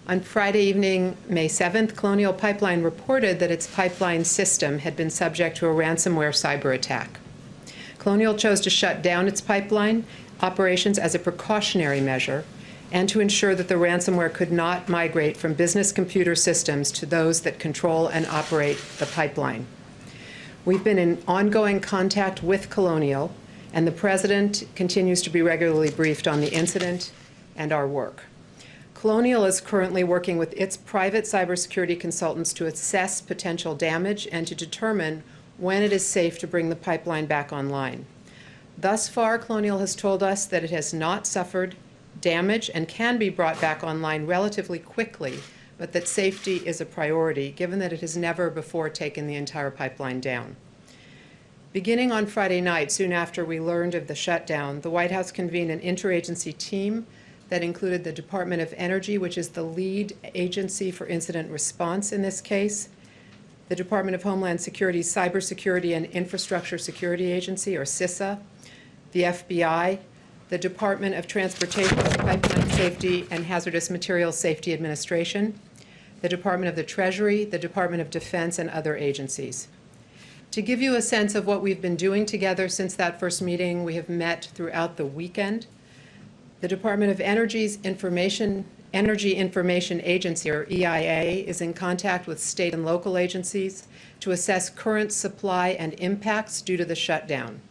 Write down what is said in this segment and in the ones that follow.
On Friday evening, May 7th, Colonial Pipeline reported that its pipeline system had been subject to a ransomware cyber attack. Colonial chose to shut down its pipeline operations as a precautionary measure and to ensure that the ransomware could not migrate from business computer systems to those that control and operate the pipeline. We've been in ongoing contact with Colonial, and the President continues to be regularly briefed on the incident and our work. Colonial is currently working with its private cybersecurity consultants to assess potential damage and to determine when it is safe to bring the pipeline back online. Thus far, Colonial has told us that it has not suffered damage and can be brought back online relatively quickly, but that safety is a priority, given that it has never before taken the entire pipeline down. Beginning on Friday night, soon after we learned of the shutdown, the White House convened an interagency team that included the Department of Energy, which is the lead agency for incident response in this case, the Department of Homeland Security's Cybersecurity and Infrastructure Security Agency, or CISA, the FBI, the Department of Transportation, Pipeline Safety and Hazardous Materials Safety Administration, the Department of the Treasury, the Department of Defense, and other agencies. To give you a sense of what we've been doing together since that first meeting, we have met throughout the weekend. The Department of Energy's Energy Information Agency, or EIA, is in contact with state and local agencies to assess current supply and impacts due to the shutdown.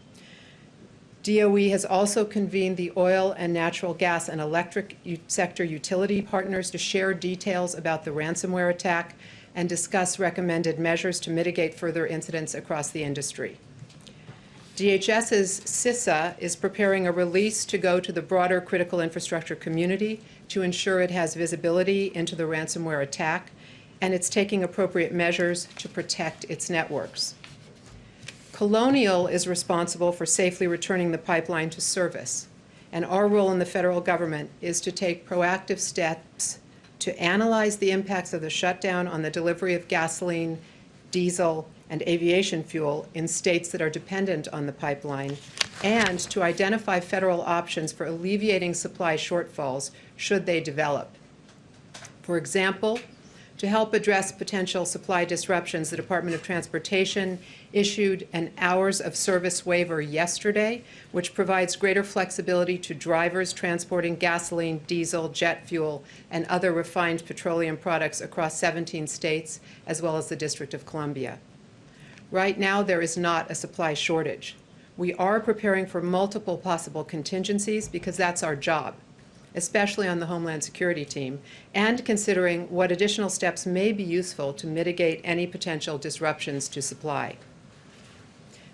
DOE has also convened the oil and natural gas and electric sector utility partners to share details about the ransomware attack and discuss recommended measures to mitigate further incidents across the industry. DHS's CISA is preparing a release to go to the broader critical infrastructure community to ensure it has visibility into the ransomware attack, and it's taking appropriate measures to protect its networks. Colonial is responsible for safely returning the pipeline to service, and our role in the federal government is to take proactive steps to analyze the impacts of the shutdown on the delivery of gasoline, diesel, and aviation fuel in states that are dependent on the pipeline, and to identify federal options for alleviating supply shortfalls should they develop. For example, to help address potential supply disruptions, the Department of Transportation issued an hours of service waiver yesterday, which provides greater flexibility to drivers transporting gasoline, diesel, jet fuel, and other refined petroleum products across 17 states, as well as the District of Columbia. Right now, there is not a supply shortage. We are preparing for multiple possible contingencies because that's our job, especially on the Homeland Security team, and considering what additional steps may be useful to mitigate any potential disruptions to supply.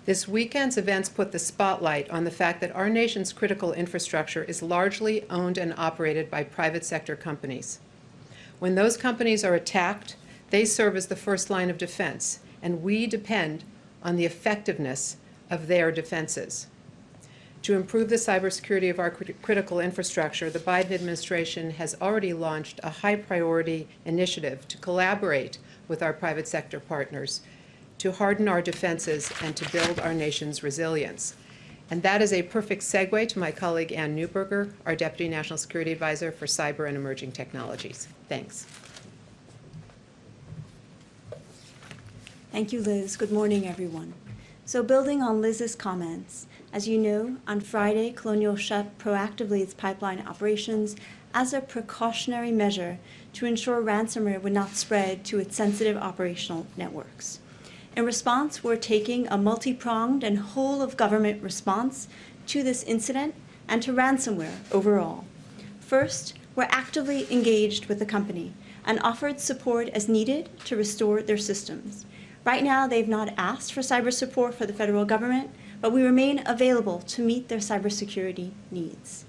This weekend's events put the spotlight on the fact that our nation's critical infrastructure is largely owned and operated by private sector companies. When those companies are attacked, they serve as the first line of defense, and we depend on the effectiveness of their defenses. To improve the cybersecurity of our critical infrastructure, the Biden administration has already launched a high-priority initiative to collaborate with our private sector partners to harden our defenses and to build our nation's resilience. And that is a perfect segue to my colleague Anne Neuberger, our Deputy National Security Advisor for Cyber and Emerging Technologies. Thanks. Thank you, Liz. Good morning, everyone. So building on Liz's comments, as you know, on Friday, Colonial shut proactively its pipeline operations as a precautionary measure to ensure ransomware would not spread to its sensitive operational networks. In response, we're taking a multi-pronged and whole-of-government response to this incident and to ransomware overall. First, we're actively engaged with the company and offered support as needed to restore their systems. Right now, they've not asked for cyber support for the federal government, but we remain available to meet their cybersecurity needs.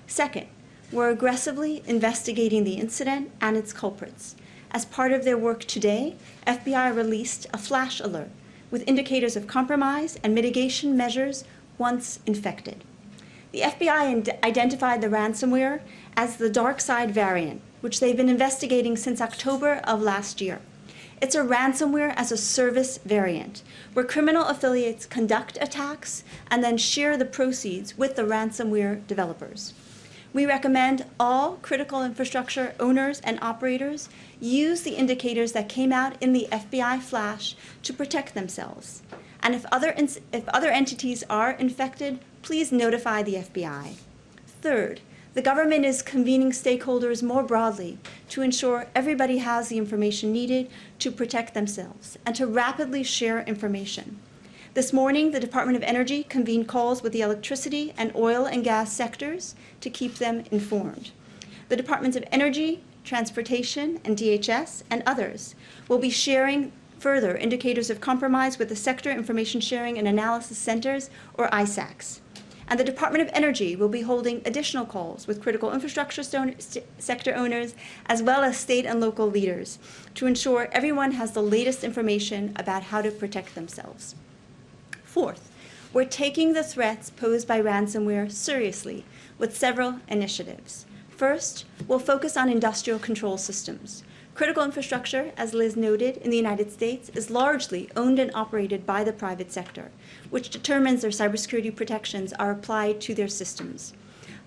Second, we're aggressively investigating the incident and its culprits. As part of their work today, FBI released a flash alert with indicators of compromise and mitigation measures once infected. The FBI identified the ransomware as the DarkSide variant, which they've been investigating since October of last year. It's a ransomware as a service variant, where criminal affiliates conduct attacks and then share the proceeds with the ransomware developers. We recommend all critical infrastructure owners and operators use the indicators that came out in the FBI flash to protect themselves. And if other entities are infected, please notify the FBI. Third, the government is convening stakeholders more broadly to ensure everybody has the information needed to protect themselves and to rapidly share information. This morning, the Department of Energy convened calls with the electricity and oil and gas sectors to keep them informed. The Departments of Energy, Transportation, and DHS, and others will be sharing further indicators of compromise with the Sector Information Sharing and Analysis Centers, or ISACs. And the Department of Energy will be holding additional calls with critical infrastructure sector owners, as well as state and local leaders, to ensure everyone has the latest information about how to protect themselves. Fourth, we're taking the threats posed by ransomware seriously with several initiatives. First, we'll focus on industrial control systems. Critical infrastructure, as Liz noted, in the United States is largely owned and operated by the private sector, which determines their cybersecurity protections are applied to their systems.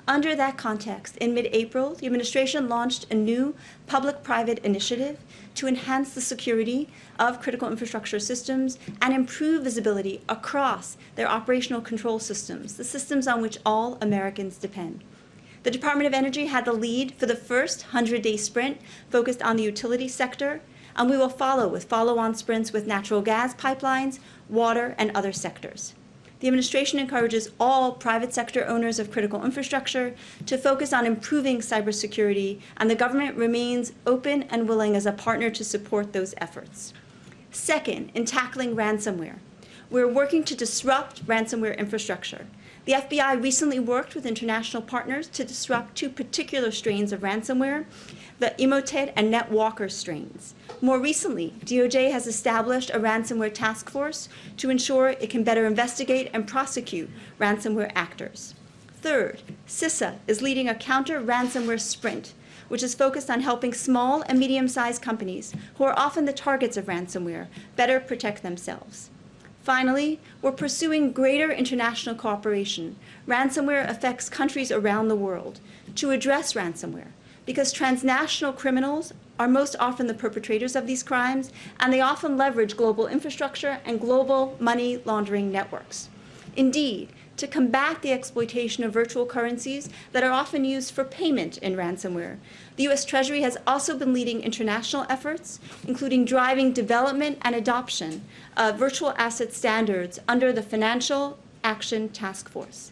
Under that context, in mid-April, the administration launched a new public-private initiative to enhance the security of critical infrastructure systems and improve visibility across their operational control systems, the systems on which all Americans depend. The Department of Energy had the lead for the first 100-day sprint focused on the utility sector, and we will follow with follow-on sprints with natural gas pipelines, water, and other sectors. The administration encourages all private sector owners of critical infrastructure to focus on improving cybersecurity, and the government remains open and willing as a partner to support those efforts. Second, in tackling ransomware, we're working to disrupt ransomware infrastructure. The FBI recently worked with international partners to disrupt two particular strains of ransomware, the Emotet and NetWalker strains. More recently, DOJ has established a ransomware task force to ensure it can better investigate and prosecute ransomware actors. Third, CISA is leading a counter-ransomware sprint, which is focused on helping small and medium-sized companies, who are often the targets of ransomware, better protect themselves. Finally, we're pursuing greater international cooperation. Ransomware affects countries around the world to address ransomware, because transnational criminals are most often the perpetrators of these crimes, and they often leverage global infrastructure and global money laundering networks. Indeed, to combat the exploitation of virtual currencies that are often used for payment in ransomware, the U.S. Treasury has also been leading international efforts, including driving development and adoption of virtual asset standards under the Financial Action Task Force.